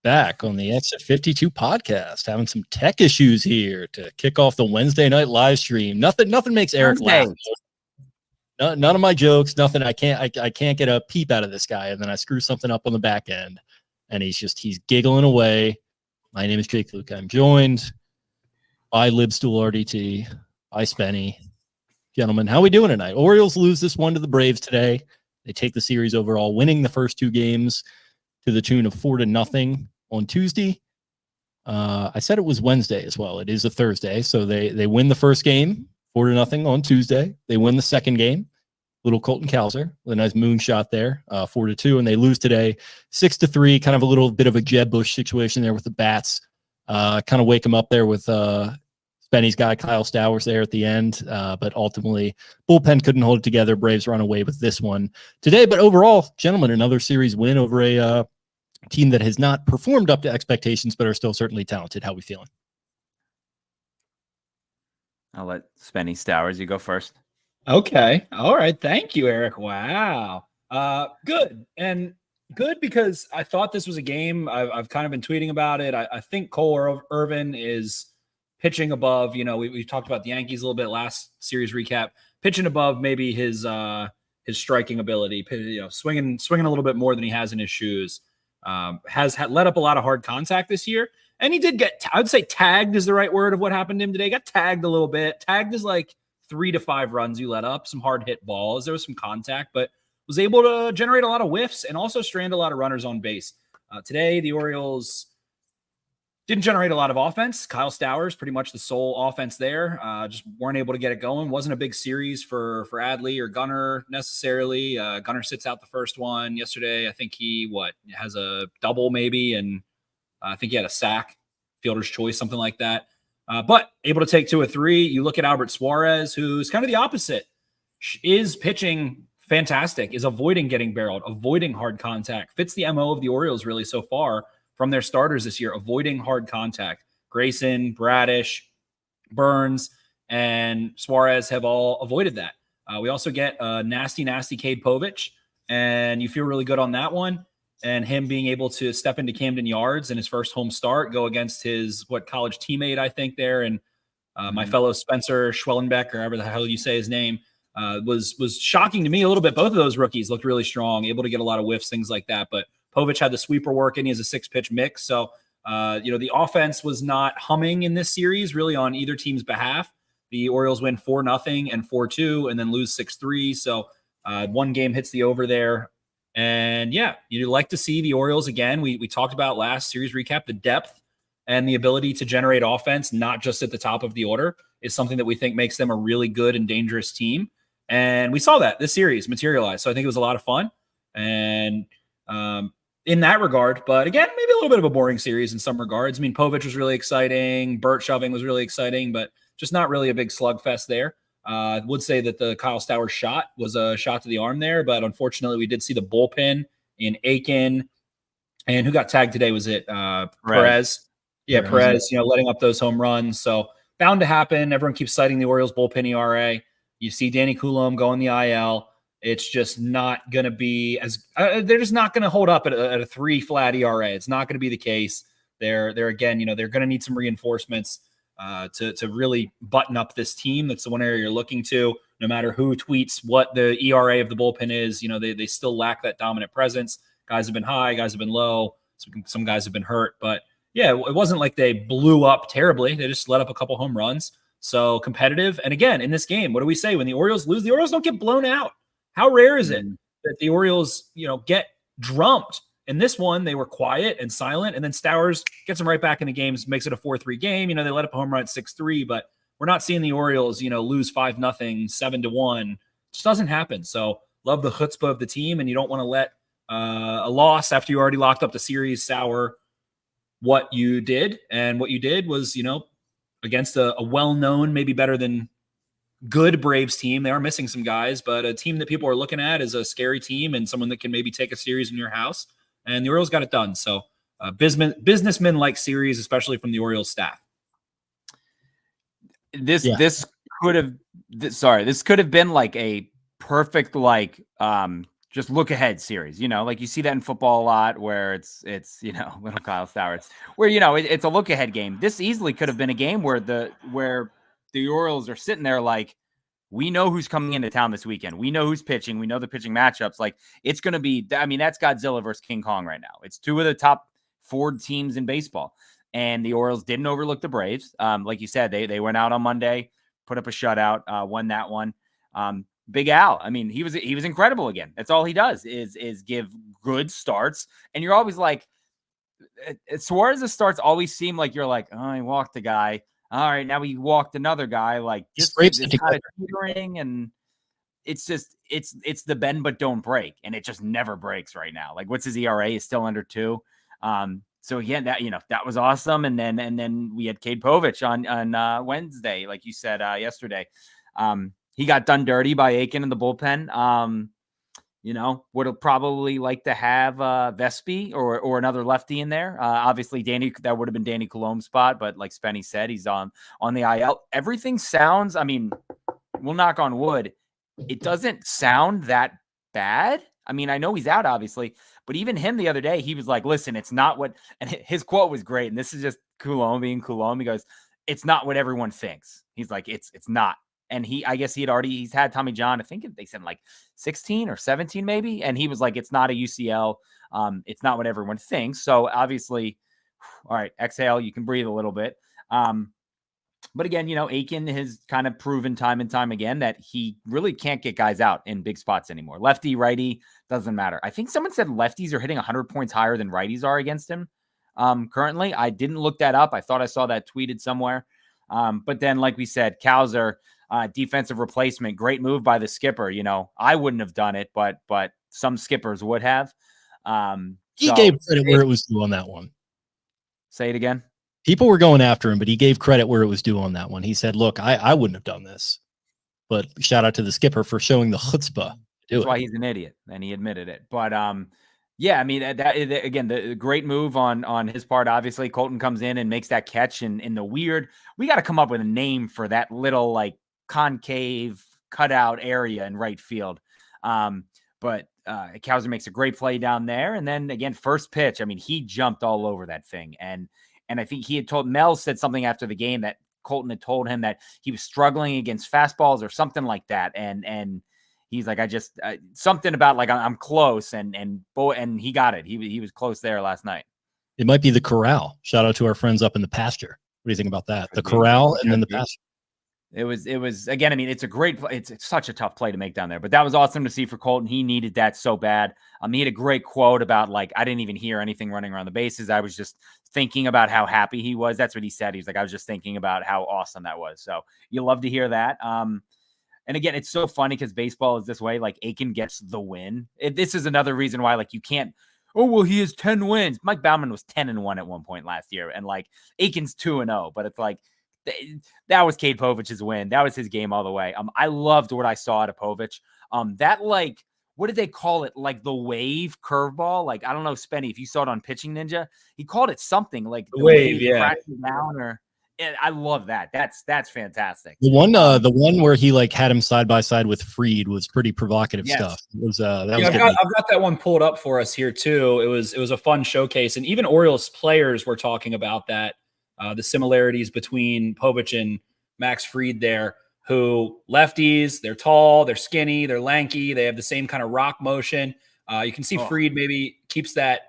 Back on the Exit 52 podcast, having some tech issues here to kick off the Wednesday night live stream. Nothing makes Eric laugh. None of my jokes, nothing. I can't get a peep out of this guy, and then I screw something up on the back end, and he's giggling away. My name is Jake Louque. I'm joined by Libstool Arditti, by Spenny. Gentlemen, how are we doing tonight? Orioles lose this one to the Braves today. They take the series overall, winning the first two games to the tune of 4-0 on Tuesday. I said it was Wednesday as well. It is a Thursday. So they win the first game 4-0 on Tuesday. They win the second game. Little Colton Cowser with a nice moonshot there, 4-2. And they lose today 6-3, kind of a little bit of a Jeb Bush situation there with the bats. Kind of wake him up there with Spenny's guy, Kyle Stowers, there at the end. But ultimately, bullpen couldn't hold it together. Braves run away with this one today. But overall, gentlemen, another series win over a team that has not performed up to expectations, but are still certainly talented. How are we feeling? I'll let Spenny Stowers, you go first. Okay. All right. Thank you, Eric. Wow. Good. And good because I thought this was a game. I've kind of been tweeting about it. I think Cole Irvin is pitching above, we talked about the Yankees a little bit last series recap, pitching above maybe his striking ability, swinging a little bit more than he has in his shoes. Has let up a lot of hard contact this year. And he did get, I would say tagged is the right word of what happened to him today. Got tagged a little bit. Tagged is like 3 to 5 runs you let up, some hard hit balls. There was some contact, but was able to generate a lot of whiffs and also strand a lot of runners on base. Today, the Orioles didn't generate a lot of offense. Kyle Stowers, pretty much the sole offense there. Just weren't able to get it going. Wasn't a big series for Adley or Gunnar necessarily. Gunnar sits out the first one yesterday. I think he has a double maybe, and I think he had a sack, fielder's choice, something like that. But able to take 2 or 3. You look at Albert Suarez, who's kind of the opposite, is pitching fantastic, is avoiding getting barreled, avoiding hard contact. Fits the MO of the Orioles really so far from their starters this year, avoiding hard contact. Grayson, Bradish, Burns, and Suarez have all avoided that. We also get a nasty Cade Povich, and you feel really good on that one. And him being able to step into Camden Yards in his first home start, go against his college teammate, I think, there, and my fellow Spencer Schwellenbeck, or however the hell you say his name, was shocking to me a little bit. Both of those rookies looked really strong, able to get a lot of whiffs, things like that. But Povich had the sweeper work, and he has a 6-pitch mix. So, the offense was not humming in this series really on either team's behalf. The Orioles win 4-0 and 4-2 and then lose 6-3. So one game hits the over there. And yeah, you'd like to see the Orioles again. We talked about last series recap, the depth and the ability to generate offense, not just at the top of the order, is something that we think makes them a really good and dangerous team. And we saw that this series materialize. So I think it was a lot of fun. And in that regard, but again, maybe a little bit of a boring series in some regards. I mean, Povich was really exciting. Burt shoving was really exciting, but just not really a big slugfest there. I would say that the Kyle Stowers shot was a shot to the arm there, but unfortunately we did see the bullpen in Aiken. And who got tagged today? Was it Perez? Yeah, Perez, letting up those home runs. So bound to happen. Everyone keeps citing the Orioles bullpen ERA. You see Danny Coulomb go on the IL. It's just not going to be as they're just not going to hold up at a 3 flat ERA. It's not going to be the case. They're again, they're going to need some reinforcements to really button up this team. That's the one area you're looking to. No matter who tweets what the ERA of the bullpen is, they still lack that dominant presence. Guys have been high, guys have been low. Some guys have been hurt, but yeah, it wasn't like they blew up terribly. They just let up a couple home runs. So competitive. And again, in this game, what do we say when the Orioles lose? The Orioles don't get blown out. How rare is it that the Orioles, get drumped? In this one, they were quiet and silent, and then Stowers gets them right back in the game, makes it a 4-3 game. They let up a home run at 6-3, but we're not seeing the Orioles, lose 5-0, 7-1. It just doesn't happen. So love the chutzpah of the team, and you don't want to let a loss after you already locked up the series sour what you did. And what you did was, against a well-known, maybe better than good Braves team. They are missing some guys, but a team that people are looking at is a scary team and someone that can maybe take a series in your house. And the Orioles got it done. So businessman-like series, especially from the Orioles staff. This could have been like a perfect just look ahead series, like you see that in football a lot where it's little Kyle Stowers, where, it's a look ahead game. This easily could have been a game where the Orioles are sitting there like, we know who's coming into town this weekend. We know who's pitching. We know the pitching matchups. Like, it's going to be, that's Godzilla versus King Kong right now. It's two of the top 4 teams in baseball. And the Orioles didn't overlook the Braves. Like you said, they went out on Monday, put up a shutout, won that one. Big Al, he was incredible again. That's all he does is give good starts. And you're always like, Suarez's starts always seem like you're like, oh, he walked the guy. All right, now he walked another guy. Like, just it's kind of teetering, and it's just it's the bend but don't break, and it just never breaks right now. Like, what's his ERA? Is still under 2. So again, that was awesome. And then we had Cade Povich on Wednesday, like you said yesterday. He got done dirty by Aiken in the bullpen. Would have probably like to have Vespi or another lefty in there. Obviously, that would have been Danny Colom's spot, but like Spenny said, he's on the IL. Everything sounds, we'll knock on wood, it doesn't sound that bad. I know he's out, obviously, but even him the other day, he was like, listen, it's not what, and his quote was great, and this is just Coulomb being Coulomb. He goes, it's not what everyone thinks. He's like, it's not. And he's had Tommy John. I think they said like 16 or 17 maybe. And he was like, it's not a UCL. It's not what everyone thinks. So obviously, all right, exhale, you can breathe a little bit. But again, Aiken has kind of proven time and time again that he really can't get guys out in big spots anymore. Lefty, righty, doesn't matter. I think someone said lefties are hitting 100 points higher than righties are against him currently. I didn't look that up. I thought I saw that tweeted somewhere. But then, like we said, Cowser, defensive replacement, great move by the skipper. I wouldn't have done it, but some skippers would have. He gave credit where it was due on that one. Say it again. People were going after him, but he gave credit where it was due on that one. He said, look, I wouldn't have done this, but shout out to the skipper for showing the chutzpah. That's why he's an idiot, and he admitted it. But yeah, that again, the great move on his part. Obviously, Colton comes in and makes that catch in the weird. We got to come up with a name for that little like concave cutout area in right field. But Cowser makes a great play down there, and then again, first pitch. He jumped all over that thing, and I think he had told Mel said something after the game that Colton had told him that he was struggling against fastballs or something like that, and he's like, something about like I'm close, and he got it. He was close there last night. It might be the corral. Shout out to our friends up in the pasture. What do you think about that? The corral and then the pasture. It was again. It's a great. It's such a tough play to make down there, but that was awesome to see for Colton. He needed that so bad. He had a great quote about like, I didn't even hear anything running around the bases. I was just thinking about how happy he was. That's what he said. He was like, I was just thinking about how awesome that was. So you love to hear that. And again, it's so funny because baseball is this way. Like Aiken gets the win. This is another reason why like you can't. Oh well, he has 10 wins. Mike Baumann was 10-1 at one point last year, and like Aiken's 2-0. But it's like. That was Cade Povich's win. That was his game all the way. I loved what I saw out of Povich. That like, what did they call it? Like the wave curveball? Like, I don't know, Spenny, if you saw it on Pitching Ninja, he called it something like the wave, yeah. Down I love that. That's fantastic. The one where he like had him side by side with Fried was pretty provocative stuff. It was I've got that one pulled up for us here too. It was a fun showcase, and even Orioles players were talking about that. The similarities between Povich and Max Fried there, who lefties, they're tall, they're skinny, they're lanky, they have the same kind of rock motion. You can see Fried maybe keeps that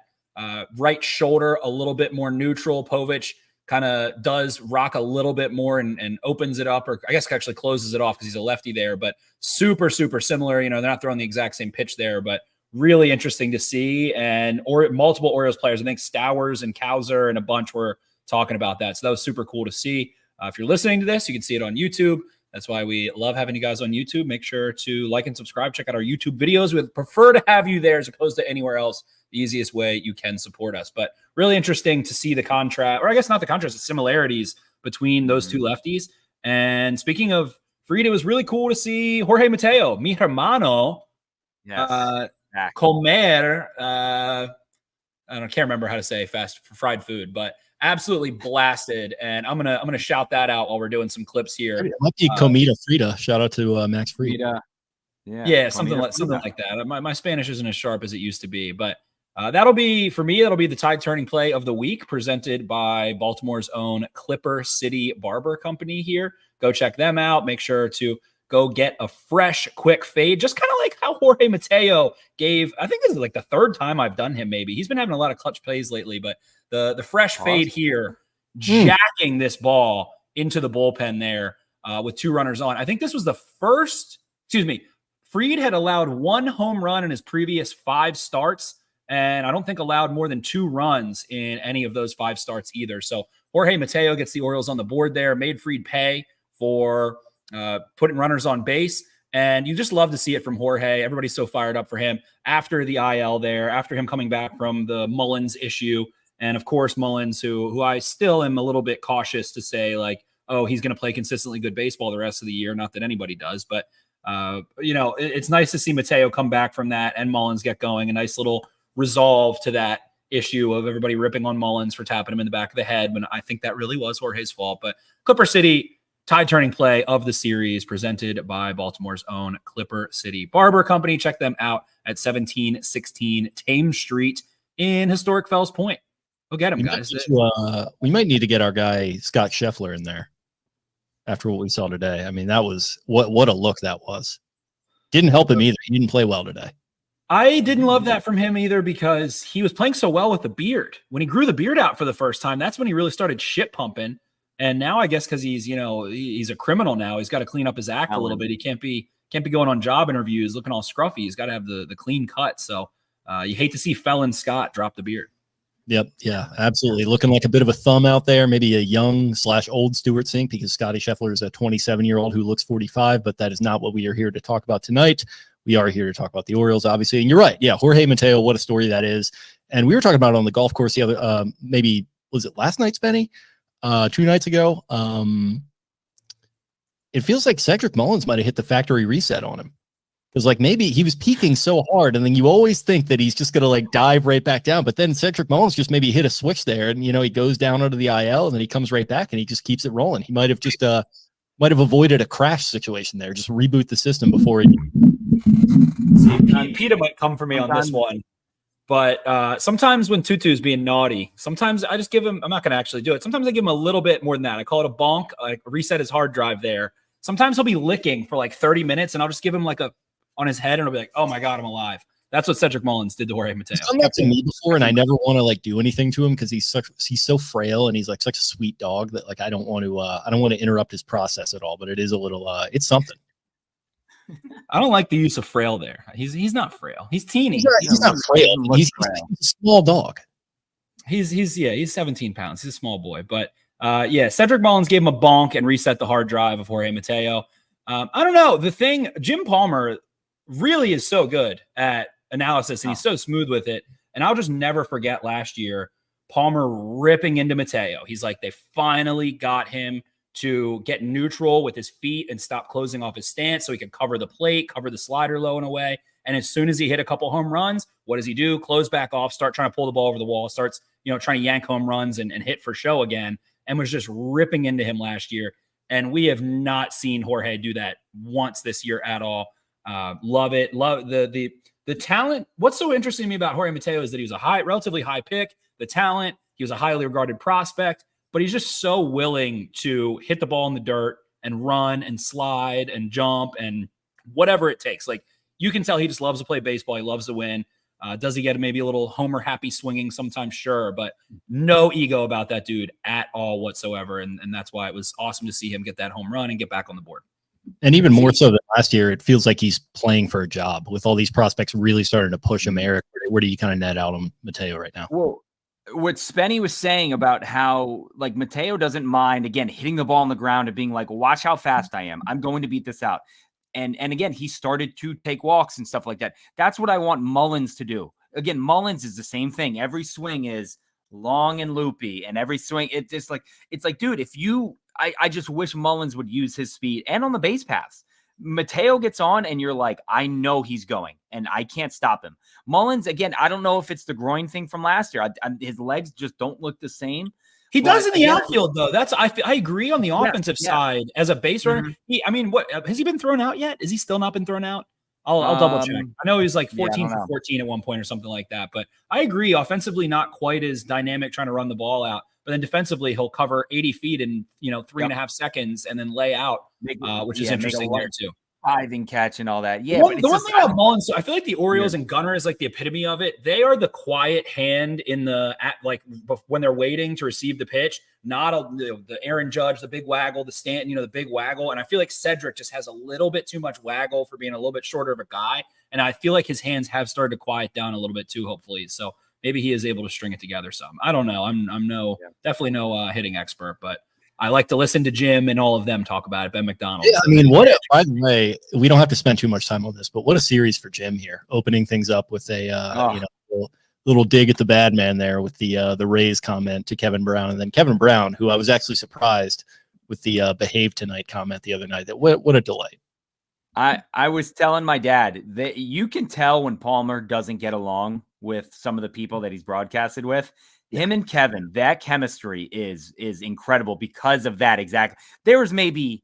right shoulder a little bit more neutral. Povich kind of does rock a little bit more and opens it up, or I guess actually closes it off because he's a lefty there, but super, super similar. They're not throwing the exact same pitch there, but really interesting to see. And multiple Orioles players, I think Stowers and Cowser and a bunch were talking about that. So that was super cool to see. If you're listening to this, you can see it on YouTube. That's why we love having you guys on YouTube. Make sure to like and subscribe. Check out our YouTube videos. We'd prefer to have you there as opposed to anywhere else. The easiest way you can support us. But really interesting to see the contrast, or I guess not the contrast, the similarities between those two lefties. And speaking of Fried, it was really cool to see Jorge Mateo, mi hermano, comer. I can't remember how to say fried food, but absolutely blasted, and I'm gonna shout that out while we're doing some clips here. It might be Comida Frida. Shout out to Max Fried. Yeah, something like that. My Spanish isn't as sharp as it used to be, but that'll be the tide turning play of the week, presented by Baltimore's own Clipper City Barber Company here. Go check them out. Make sure to go get a fresh, quick fade, just kind of like how Jorge Mateo gave. I think this is like the third time I've done him. Maybe he's been having a lot of clutch plays lately, but the fresh fade here, jacking this ball into the bullpen there with 2 runners on. I think this was the first. Excuse me. Fried had allowed 1 home run in his previous 5 starts, and I don't think allowed more than 2 runs in any of those 5 starts either. So Jorge Mateo gets the Orioles on the board there, made Fried pay for putting runners on base, and you just love to see it from Jorge. Everybody's so fired up for him after the IL there, after him coming back from the Mullins issue. And of course, Mullins, who I still am a little bit cautious to say, like, oh, he's going to play consistently good baseball the rest of the year. Not that anybody does, but it's nice to see Mateo come back from that and Mullins get going. A nice little resolve to that issue of everybody ripping on Mullins for tapping him in the back of the head when I think that really was Jorge's fault. But Clipper City, tide turning play of the series, presented by Baltimore's own Clipper City Barber Company. Check them out at 1716 Thames Street in historic Fells Point. Go get them, guys. We might need to get our guy Scott Scheffler in there after what we saw today. I mean, that was what a look that was. Didn't help him either. He didn't play well today. I didn't love that from him either, because he was playing so well with the beard. When he grew the beard out for the first time, that's when he really started shit pumping. And now I guess because he's a criminal now, he's got to clean up his act a little bit. He can't be going on job interviews looking all scruffy. He's got to have the clean cut. So you hate to see Felon Scott drop the beard. Yep. Yeah, absolutely. Looking like a bit of a thumb out there, maybe a young / old Stuart Sink, because Scotty Scheffler is a 27-year-old who looks 45, but that is not what we are here to talk about tonight. We are here to talk about the Orioles, obviously. And you're right. Yeah, Jorge Mateo, what a story that is. And we were talking about it on the golf course the other, maybe, was it last night, Spenny? 2 nights ago. It feels like Cedric Mullins might have hit the factory reset on him. Because like maybe he was peaking so hard, and then you always think that he's just going to like dive right back down. But then Cedric Mullins just maybe hit a switch there, and he goes down under the IL, and then he comes right back, and he just keeps it rolling. He might have just avoided a crash situation there. Just reboot the system before he. See, Peter might come for me on this one, but sometimes when Tutu's being naughty, sometimes I just give him. I'm not going to actually do it. Sometimes I give him a little bit more than that. I call it a bonk. I reset his hard drive there. Sometimes he'll be licking for like 30 minutes, and I'll just give him like a on his head, and I'll be like, oh my God, I'm alive. That's what Cedric Mullins did to Jorge Mateo. He's done that to me before, and I never want to like do anything to him because he's so frail, and he's like such a sweet dog that like I don't want to interrupt his process at all. But it is a little it's something. I don't like the use of frail there. He's not frail. He's teeny. He's not frail. He's a small dog. He's 17 pounds. He's a small boy. But Cedric Mullins gave him a bonk and reset the hard drive of Jorge Mateo. I don't know. The thing, Jim Palmer really is so good at analysis, and he's so smooth with it. And I'll just never forget last year, Palmer ripping into Mateo. He's like, they finally got him to get neutral with his feet and stop closing off his stance so he could cover the plate, cover the slider low and away. And as soon as he hit a couple home runs, what does he do? Close back off, start trying to pull the ball over the wall, starts, trying to yank home runs and hit for show again, and was just ripping into him last year. And we have not seen Jorge do that once this year at all. Love it. Love the talent. What's so interesting to me about Jorge Mateo is that he was a relatively high pick, the talent, he was a highly regarded prospect, but he's just so willing to hit the ball in the dirt and run and slide and jump and whatever it takes. Like, you can tell he just loves to play baseball. He loves to win. Does he get maybe a little homer happy swinging sometimes? Sure, but no ego about that dude at all whatsoever. And that's why it was awesome to see him get that home run and get back on the board. And even more so than last year, it feels like he's playing for a job with all these prospects really starting to push him. Eric, where do you kind of net out on Mateo right now? Well, what Spenny was saying about how like Mateo doesn't mind, again, hitting the ball on the ground and being like, watch how fast I am. I'm going to beat this out. And again, he started to take walks and stuff like that. That's what I want Mullins to do. Again, Mullins is the same thing. Every swing is long and loopy, and every swing, it's like, dude, I just wish Mullins would use his speed and on the base paths. Mateo gets on and you're like, I know he's going and I can't stop him. Mullins, again, I don't know if it's the groin thing from last year. His legs just don't look the same. He does in the outfield, though. I agree on the offensive side as a base runner. What has he been thrown out yet? Is he still not been thrown out? I'll double check. I know he was like 14 for 14 at one point or something like that. But I agree. Offensively, not quite as dynamic trying to run the ball out. But then defensively, he'll cover 80 feet in 3.5 seconds and then lay out, which is interesting there too. Diving catch and all that. Yeah, the one thing about Mullins, I feel like the Orioles and Gunnar is like the epitome of it. They are the quiet hand in when they're waiting to receive the pitch, not the Aaron Judge, the big waggle, the Stanton, the big waggle. And I feel like Cedric just has a little bit too much waggle for being a little bit shorter of a guy. And I feel like his hands have started to quiet down a little bit too, hopefully. So maybe he is able to string it together some. I don't know. I'm definitely no hitting expert, but I like to listen to Jim and all of them talk about it. Ben McDonald. Yeah, I mean, by the way, we don't have to spend too much time on this, but what a series for Jim here, opening things up with a little dig at the bad man there with the Rays comment to Kevin Brown, and then Kevin Brown, who I was actually surprised with the behave tonight comment the other night. That what a delight. I was telling my dad that you can tell when Palmer doesn't get along with some of the people that he's broadcasted with. Him and Kevin, that chemistry is incredible because of that. Exactly. There was maybe,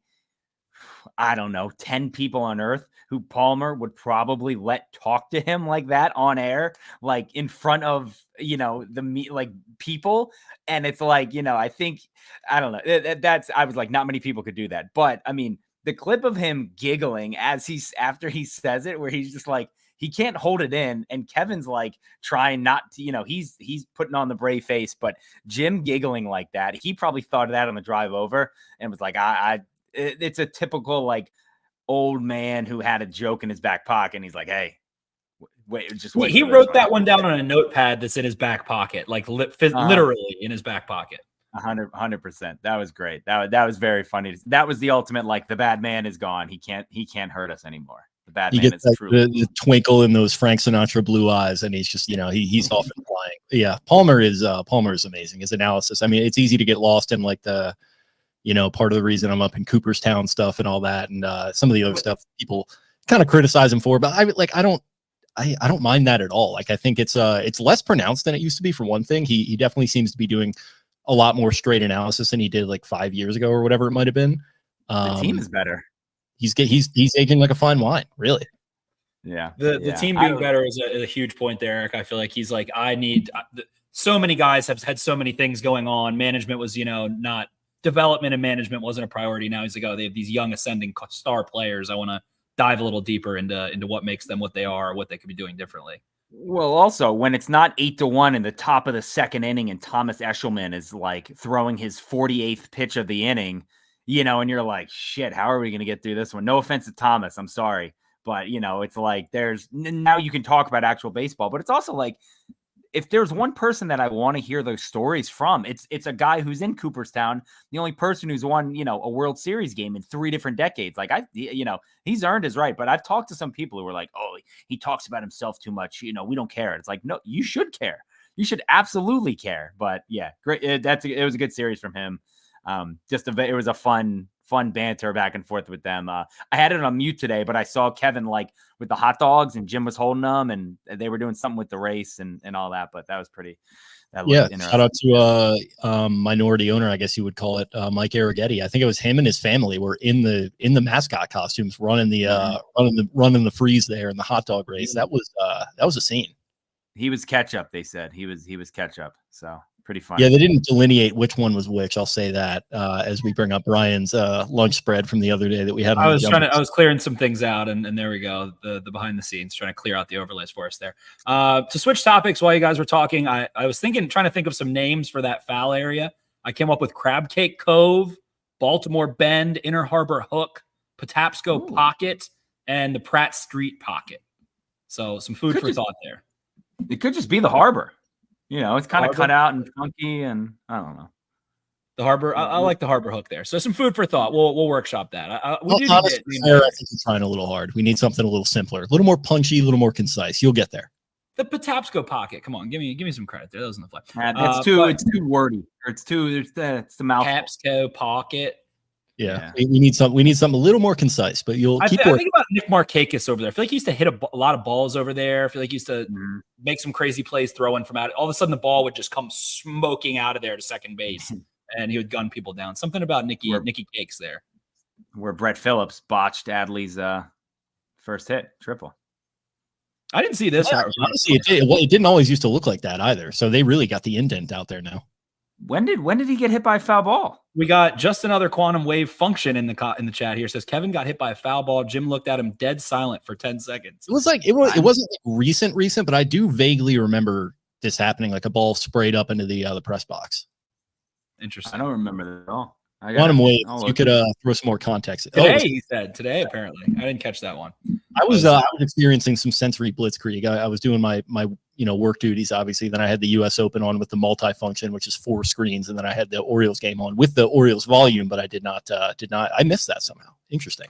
I don't know, 10 people on earth who Palmer would probably let talk to him like that on air, like in front of, people. And it's like, I think, I don't know. I was like, not many people could do that. But I mean, the clip of him giggling after he says it, where he's just like, he can't hold it in. And Kevin's like trying not to, he's putting on the brave face, but Jim giggling like that, he probably thought of that on the drive over and was like, it's a typical like old man who had a joke in his back pocket. And he's like, hey, wait. He wrote that one down on a notepad that's in his back pocket, like literally in his back pocket. 100%. That was great. That was very funny. That was the ultimate, like, the bad man is gone. He can't hurt us anymore. The bad man is true. The twinkle in those Frank Sinatra blue eyes, and he's just, he's off and flying. Yeah, Palmer is amazing. His analysis. I mean, it's easy to get lost in like the, part of the reason I'm up in Cooperstown stuff and all that, and some of the other stuff people kind of criticize him for. But I don't mind that at all. Like, I think it's less pronounced than it used to be. For one thing, he definitely seems to be doing a lot more straight analysis than he did like 5 years ago or whatever it might have been. The team is better. He's aging like a fine wine, really. Yeah. The team being better is a huge point there, Eric. I feel like he's like, so many guys have had so many things going on. Management was, not development, and management wasn't a priority. Now he's like, oh, they have these young ascending star players. I want to dive a little deeper into what makes them what they are, or what they could be doing differently. Well, also, when it's not 8-1 in the top of the second inning and Thomas Eshelman is like throwing his 48th pitch of the inning, and you're like, shit, how are we going to get through this one? No offense to Thomas. I'm sorry. But, it's like now you can talk about actual baseball, but it's also like, if there's one person that I want to hear those stories from, it's a guy who's in Cooperstown, the only person who's won, a World Series game in 3 different decades. Like he's earned his right, but I've talked to some people who were like, oh, he talks about himself too much. We don't care. It's like, no, you should care. You should absolutely care. But yeah, great. It was a good series from him. It was a fun banter back and forth with them. I had it on mute today, but I saw Kevin like with the hot dogs, and Jim was holding them, and they were doing something with the race and all that. But that was pretty. Shout out to minority owner, I guess you would call it, Mike Arrighetti. I think it was him and his family were in the mascot costumes, running the freeze there in the hot dog race. That was a scene. He was ketchup. They said he was ketchup. So. Pretty funny. Yeah, they didn't delineate which one was which. I'll say that as we bring up Brian's lunch spread from the other day that we had. I was clearing some things out, and there we go. The behind the scenes, trying to clear out the overlays for us there. To switch topics while you guys were talking, I was trying to think of some names for that foul area. I came up with Crab Cake Cove, Baltimore Bend, Inner Harbor Hook, Patapsco Pocket, and the Pratt Street Pocket. So some food for thought there. It could just be the harbor. It's kind of cut out and funky, and I don't know. The harbor, I like the harbor hook there. So some food for thought. We'll workshop that. I think you're trying a little hard. We need something a little simpler, a little more punchy, a little more concise. You'll get there. The Patapsco Pocket. Come on, give me some credit there. That was in the fly. It's too wordy. It's the mouth. Patapsco Pocket. Yeah. We need something a little more concise, but I think about Nick Markakis over there. I feel like he used to hit a lot of balls over there. I feel like he used to make some crazy plays throwing from out. All of a sudden, the ball would just come smoking out of there to second base, and he would gun people down. Something about Nicky Cakes there. Where Brett Phillips botched Adley's First hit, triple. I didn't see this. Honestly, it didn't always used to look like that either. So they really got the indent out there now. When did he get hit by a foul ball? We got just another quantum wave function in the chat here. It says Kevin got hit by a foul ball. Jim looked at him dead silent for 10 seconds. It wasn't like recent, but I do vaguely remember this happening, like a ball sprayed up into the press box. Interesting. I don't remember that at all. Quantum wave. You could throw some more context. He said today. Apparently, I didn't catch that one. I was experiencing some sensory blitzkrieg. I was doing my work duties, obviously. Then I had the U.S. Open on with the multifunction, which is 4 screens, and then I had the Orioles game on with the Orioles volume, but I did not. I missed that somehow. Interesting.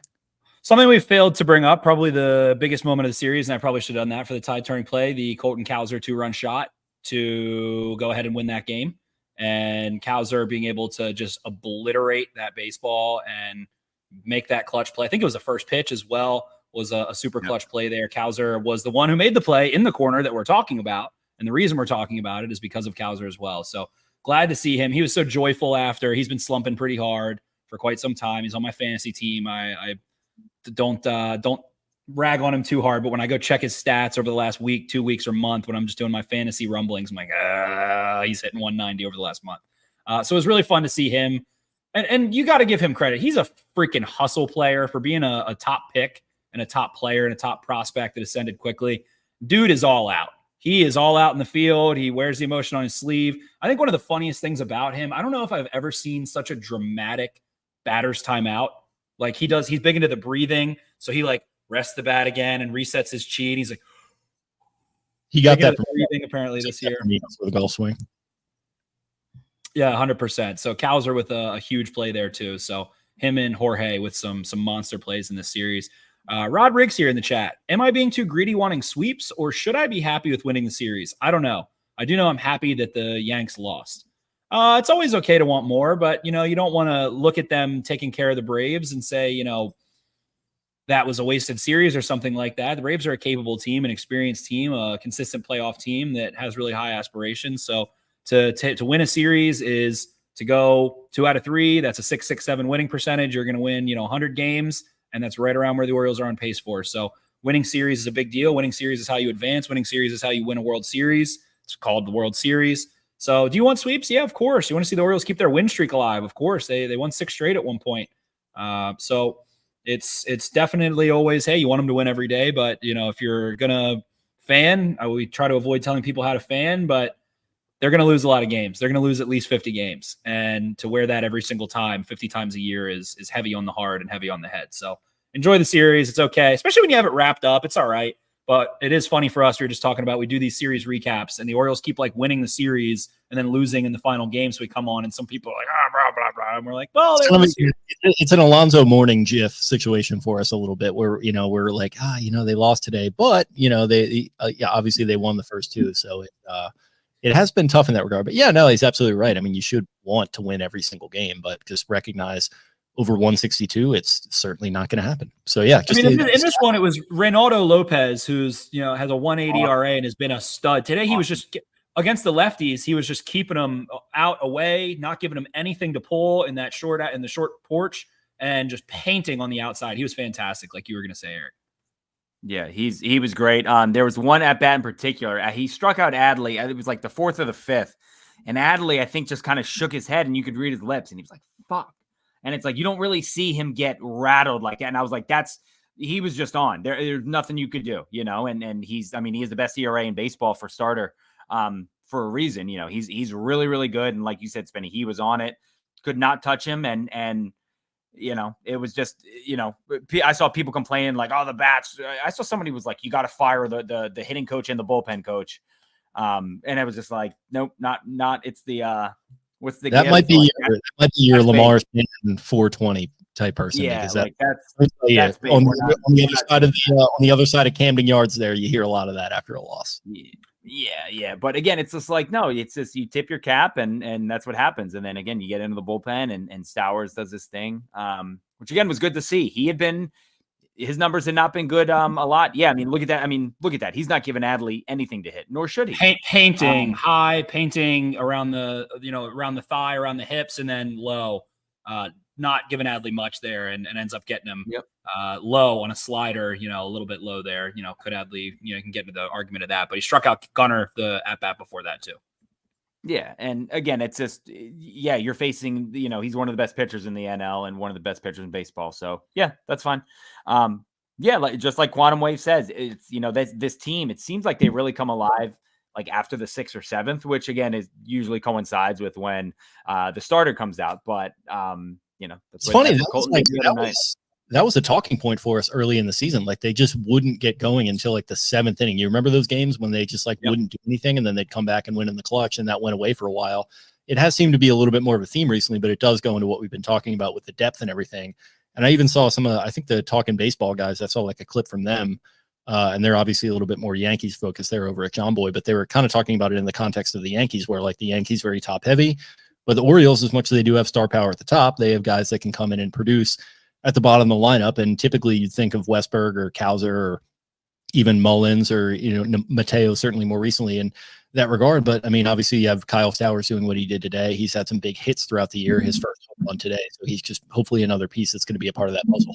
Something we failed to bring up, probably the biggest moment of the series, and I probably should have done that for the tide turning play, the Colton Cowser 2-run shot to go ahead and win that game. And Cowser being able to just obliterate that baseball and make that clutch play. I think it was the first pitch as well, was a super clutch play there. Cowser was the one who made the play in the corner that we're talking about. And the reason we're talking about it is because of Cowser as well. So glad to see him. He was so joyful after. He's been slumping pretty hard for quite some time. He's on my fantasy team. I don't rag on him too hard, but when I go check his stats over the last week, 2 weeks, or month, when I'm just doing my fantasy rumblings, I'm like, he's hitting 190 over the last month. So it was really fun to see him. And you got to give him credit. He's a freaking hustle player for being a top pick and a top player and a top prospect that ascended quickly. Dude is all out. He is all out in the field. He wears the emotion on his sleeve. I think one of the funniest things about him, I don't know if I've ever seen such a dramatic batter's timeout. Like he's big into the breathing. So he rests the bat again and resets his chi. And he's like, he got that breathing apparently this year for the golf swing. Yeah, 100%. So Cowser with a huge play there too. So him and Jorge with some monster plays in this series. Rod Riggs here in the chat. Am I being too greedy wanting sweeps, or should I be happy with winning the series? I don't know. I do know I'm happy that the Yanks lost. It's always okay to want more, but you don't want to look at them taking care of the Braves and say, that was a wasted series or something like that. The Braves are a capable team, an experienced team, a consistent playoff team that has really high aspirations. So to win a series is to go 2 out of 3. That's a 6.67 winning percentage. You're going to win, 100 games, and that's right around where the Orioles are on pace for. So winning series is a big deal. Winning series is how you advance. Winning series is how you win a World Series. It's called the World Series. So do you want sweeps? Yeah, of course. You want to see the Orioles keep their win streak alive? Of course. They won 6 straight at one point. So it's definitely always, hey, you want them to win every day. But, if you're going to fan, we try to avoid telling people how to fan, but they're going to lose a lot of games. They're going to lose at least 50 games. And to wear that every single time, 50 times a year is heavy on the heart and heavy on the head. So enjoy the series. It's okay. Especially when you have it wrapped up. It's all right. But it is funny for us. We were just talking about, we do these series recaps and the Orioles keep winning the series and then losing in the final game. So we come on and some people are like, blah, blah, blah. And we're like, well, it's an Alonzo Mourning GIF situation for us a little bit where, we're like, they lost today, but they obviously they won the first 2. So it has been tough in that regard, but he's absolutely right. I mean, you should want to win every single game, but just recognize over 162, it's certainly not going to happen. So in this one, it was Reynaldo Lopez, who's has a 180 RA and has been a stud. Today, he was just against the lefties. He was just keeping them out away, not giving them anything to pull in the short porch, and just painting on the outside. He was fantastic, like you were going to say, Eric. Yeah, he was great. There was one at bat in particular. He struck out Adley. It was like the 4th or the 5th, and Adley, I think, just kind of shook his head, and you could read his lips, and he was like, "Fuck." And it's like, you don't really see him get rattled like that. And I was like, he was just on. There's nothing you could do, and he is the best ERA in baseball for starter, for a reason. He's really, really good. And like you said, Spenny, he was on it, could not touch him. And it was just, I saw people complaining like, oh, the bats. I saw somebody was like, you got to fire the hitting coach and the bullpen coach. And I was just like, nope, not. It's the, what's the that might be your Lamar 420 type person. Yeah, because that's on the other side of Camden Yards. There, you hear a lot of that after a loss. Yeah. But again, it's just like, no, it's just you tip your cap and that's what happens. And then again, you get into the bullpen and Stowers does this thing, which again was good to see. His numbers had not been good a lot. Yeah, look at that. He's not giving Adley anything to hit, nor should he. Painting high, painting around the thigh, around the hips, and then low. not giving Adley much there and ends up getting him low on a slider, a little bit low there. Could Adley, you can get into the argument of that, but he struck out Gunnar the at bat before that too. Yeah. And again, it's just, you're facing, he's one of the best pitchers in the NL and one of the best pitchers in baseball. So yeah, that's fine. Just like Quantum Wave says, it's, this team, it seems like they really come alive like after the 6th or 7th, which again is usually coincides with when the starter comes out. But it's funny. That was a talking point for us early in the season. Like they just wouldn't get going until like the 7th inning. You remember those games when they just wouldn't do anything and then they'd come back and win in the clutch, and that went away for a while. It has seemed to be a little bit more of a theme recently, but it does go into what we've been talking about with the depth and everything. And I even saw some of I think the Talking Baseball guys, I saw like a clip from them. And they're obviously a little bit more Yankees focused there over at John Boy, but they were kind of talking about it in the context of the Yankees, where like the Yankees very top heavy, but the Orioles, as much as they do have star power at the top, they have guys that can come in and produce at the bottom of the lineup. And typically you'd think of Westberg or Cowser or even Mullins or, Mateo, certainly more recently in that regard. But I mean, obviously you have Kyle Stowers doing what he did today. He's had some big hits throughout the year, his first home run today. So he's just hopefully another piece that's going to be a part of that puzzle.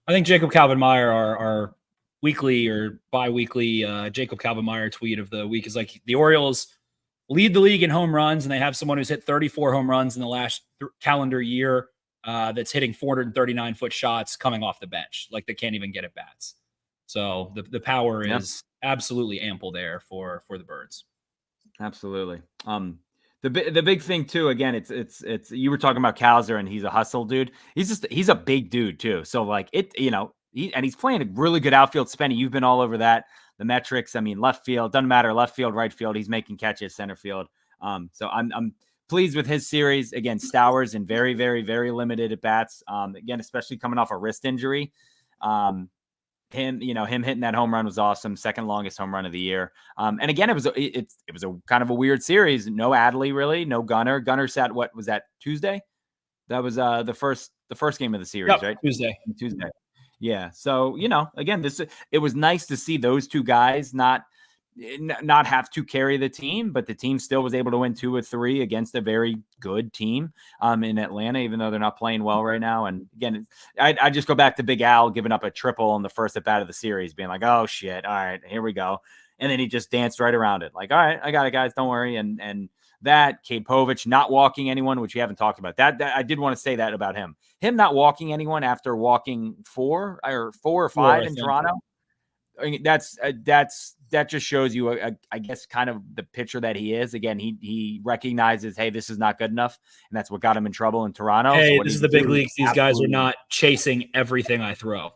I think Jacob Calvin-Meyer, our weekly or bi-weekly Jacob Calvin-Meyer tweet of the week is like the Orioles lead the league in home runs, and they have someone who's hit 34 home runs in the last calendar year that's hitting 439-foot shots coming off the bench. Like they can't even get at bats. So the power is absolutely ample there for the Birds. Absolutely. The big thing too, again, it's you were talking about Cowser, and he's a hustle dude. He's a big dude too. So like he's playing a really good outfield. Spenny, you've been all over that. The metrics, I mean, left field, doesn't matter. Left field, right field, he's making catches, center field. So I'm pleased with his series. Again, Stowers in very, very, very limited at bats. Again, especially coming off a wrist injury. Him hitting that home run was awesome. Second longest home run of the year. And again, it was a kind of a weird series. No Adley really, no Gunnar. Gunnar sat, what was that, Tuesday? That was the first game of the series, right? Tuesday. Yeah. So, again, it was nice to see those two guys not have to carry the team, but the team still was able to win 2 or 3 against a very good team in Atlanta, even though they're not playing well right now. And again, I just go back to Big Al giving up a triple on the first at bat of the series, being like, oh shit. All right, here we go. And then he just danced right around it. Like, all right, I got it, guys. Don't worry. And that Cade Povich not walking anyone, which we haven't talked about. That I did want to say that about him. Him not walking anyone after walking 4 or 5 in Toronto. I mean, that just shows you, I guess, kind of the pitcher that he is. Again, he recognizes, hey, this is not good enough, and that's what got him in trouble in Toronto. Hey, this is the big leagues. These guys are not chasing everything I throw.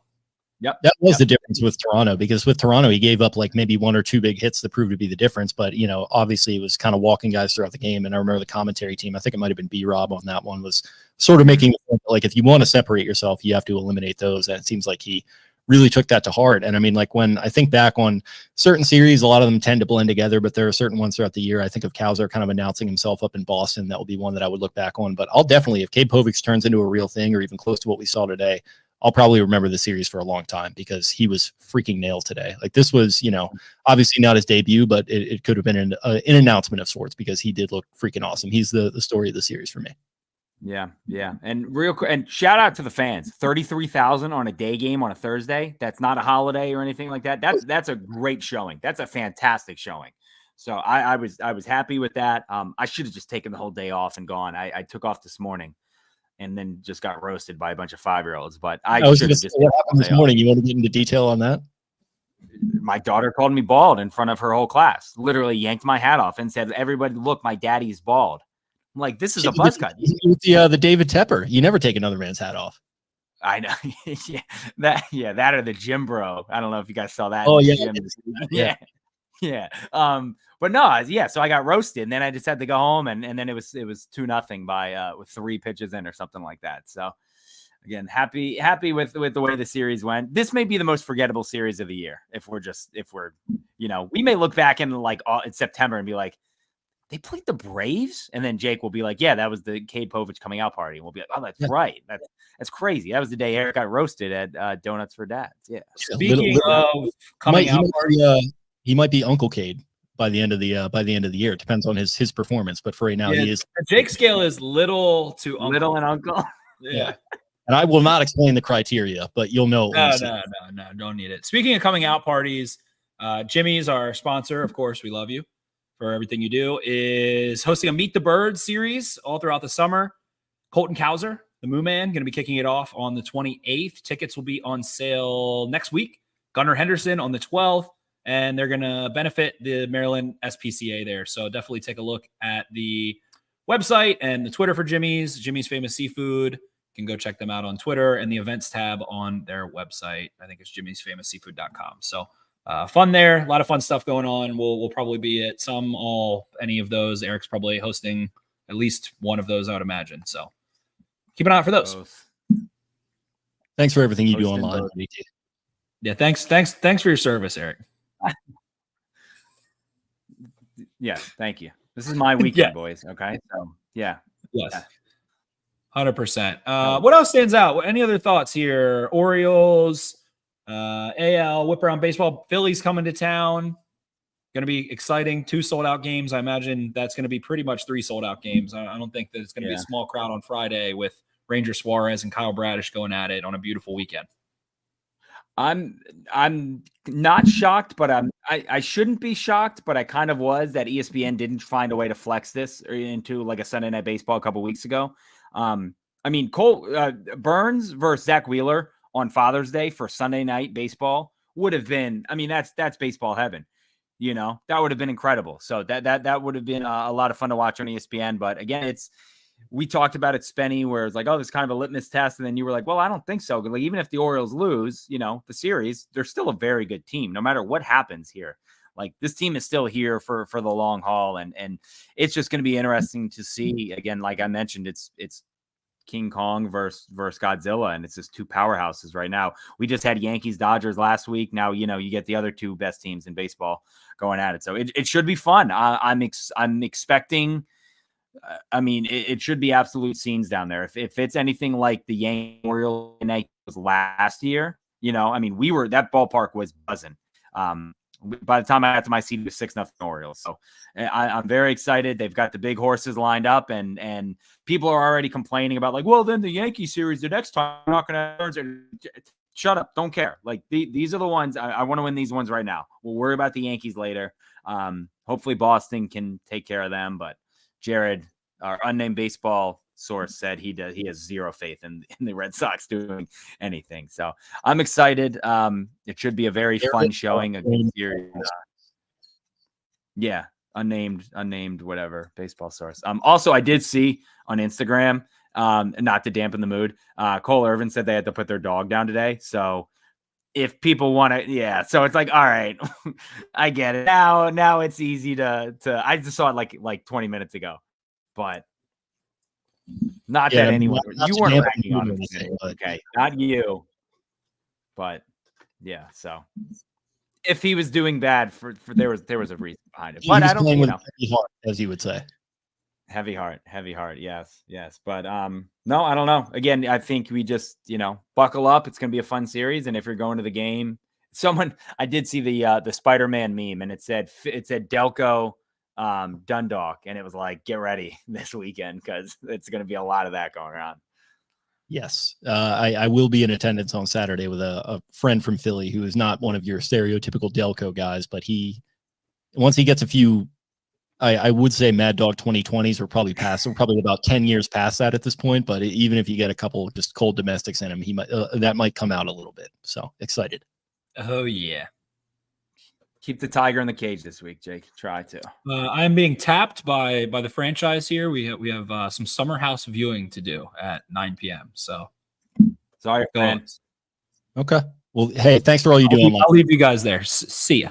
Yep. That was the difference with Toronto, because with Toronto, he gave up like maybe 1 or 2 big hits that proved to be the difference. But, obviously it was kind of walking guys throughout the game. And I remember the commentary team, I think it might've been B-Rob on that one, was sort of making the point that, like, if you want to separate yourself, you have to eliminate those. And it seems like he really took that to heart. And I mean, like when I think back on certain series, a lot of them tend to blend together, but there are certain ones throughout the year. I think of Cowser kind of announcing himself up in Boston. That will be one that I would look back on, but I'll definitely, if Cade Povich turns into a real thing or even close to what we saw today, I'll probably remember the series for a long time, because he was freaking nailed today. Like this was, obviously not his debut, but it could have been an announcement of sorts, because he did look freaking awesome. He's the story of the series for me. Yeah. And real quick, and shout out to the fans. 33,000 on a day game on a Thursday. That's not a holiday or anything like that. That's a great showing. That's a fantastic showing. So I was happy with that. I should have just taken the whole day off and gone. I took off this morning and then just got roasted by a bunch of 5-year-olds. But I should have just. What happened this morning? You want to get into detail on that? My daughter called me bald in front of her whole class. Literally yanked my hat off and said, "Everybody, look, my daddy's bald." I'm like, this is a buzz cut. The David Tepper. You never take another man's hat off. I know. that or the gym bro. I don't know if you guys saw that. Oh yeah. But no, so I got roasted, and then I just had to go home, and then it was 2-0 by with 3 pitches in or something like that. So again, happy with the way the series went. This may be the most forgettable series of the year. If we're we may look back in in September and be like, they played the Braves, and then Jake will be like, yeah, that was the Cade Povich coming out party. And we'll be like, oh, that's right. That's crazy. That was the day Eric got roasted at Donuts for Dads. Yeah. Speaking of coming out party, he might be Uncle Cade by the end of the year. It depends on his performance, but for right now, he is. Jake's scale is little to uncle. Little and uncle. Yeah. And I will not explain the criteria, but you'll know. No, don't need it. Speaking of coming out parties, Jimmy's our sponsor. Of course, we love you for everything you do. Is hosting a Meet the Birds series all throughout the summer. Colton Cowser, the Moo Man, going to be kicking it off on the 28th. Tickets will be on sale next week. Gunnar Henderson on the 12th, and they're going to benefit the Maryland SPCA there. So definitely take a look at the website and the Twitter for Jimmy's Famous Seafood. You can go check them out on Twitter and the events tab on their website. I think it's jimmysfamousseafood.com. So fun there. A lot of fun stuff going on. We'll probably be at any of those. Eric's probably hosting at least one of those, I would imagine. So keep an eye out for those. Thanks for everything you do online. Yeah, thanks for your service, Eric. Yeah, thank you. This is my weekend, boys. Okay, so yeah, yes, 100%. What else stands out? Any other thoughts here? Orioles, AL, whip around baseball. Phillies coming to town. Going to be exciting. 2 sold-out games. I imagine that's going to be pretty much 3 sold-out games. I don't think that it's going to be a small crowd on Friday with Ranger Suarez and Kyle Bradish going at it on a beautiful weekend. I'm not shocked, but I shouldn't be shocked, but I kind of was that ESPN didn't find a way to flex this into like a Sunday Night Baseball a couple weeks ago. I mean, Burns versus Zach Wheeler on Father's Day for Sunday Night Baseball would have been. I mean, that's baseball heaven. You know, that would have been incredible. So that would have been a lot of fun to watch on ESPN. But again, we talked about it, Spenny, where it's like, oh, this kind of a litmus test. And then you were like, well, I don't think so. Like, even if the Orioles lose, the series, they're still a very good team, no matter what happens here. Like, this team is still here for the long haul. And it's just going to be interesting to see. Again, like I mentioned, it's King Kong versus Godzilla. And it's just 2 powerhouses right now. We just had Yankees, Dodgers last week. Now, you get the other 2 best teams in baseball going at it. So it should be fun. I'm expecting. I mean, it should be absolute scenes down there. If it's anything like the Yankees Orioles was last year, I mean, that ballpark was buzzing. By the time I got to my seat, it was 6-0 Orioles. So I'm very excited. They've got the big horses lined up, and people are already complaining about like, well, then the Yankee series the next time I'm not going to. Shut up, don't care. Like these are the ones I want to win. These ones right now. We'll worry about the Yankees later. Hopefully Boston can take care of them, but. Jared, our unnamed baseball source, said he has zero faith in the Red Sox doing anything. So I'm excited. It should be a very fun showing. Yeah, unnamed whatever baseball source. Also, I did see on Instagram, not to dampen the mood, Cole Irvin said they had to put their dog down today. So if people want to, so it's like, all right, I get it. Now it's easy to I just saw it like 20 minutes ago, but not that anyone, you weren't ragging on him. Okay. Not you, but yeah. So if he was doing bad there was a reason behind it, but I don't think, heavy heart, as you would say. Heavy heart. Yes. But no, I don't know. Again, I think we just, buckle up. It's going to be a fun series. And if you're going to the game, I did see the Spider-Man meme, and it said Delco Dundalk. And it was like, get ready this weekend, because it's going to be a lot of that going around. Yes. I will be in attendance on Saturday with a friend from Philly who is not one of your stereotypical Delco guys, but once he gets a few, I would say Mad Dog 2020s are probably past. We're probably about 10 years past that at this point. But even if you get a couple just cold domestics in him, he might that might come out a little bit. So excited. Oh yeah. Keep the tiger in the cage this week, Jake. Try to. I'm being tapped by the franchise here. We have some summer house viewing to do at 9 p.m. So sorry, fans. Okay. Well, hey, thanks for all you do online. I'll leave you guys there. See ya.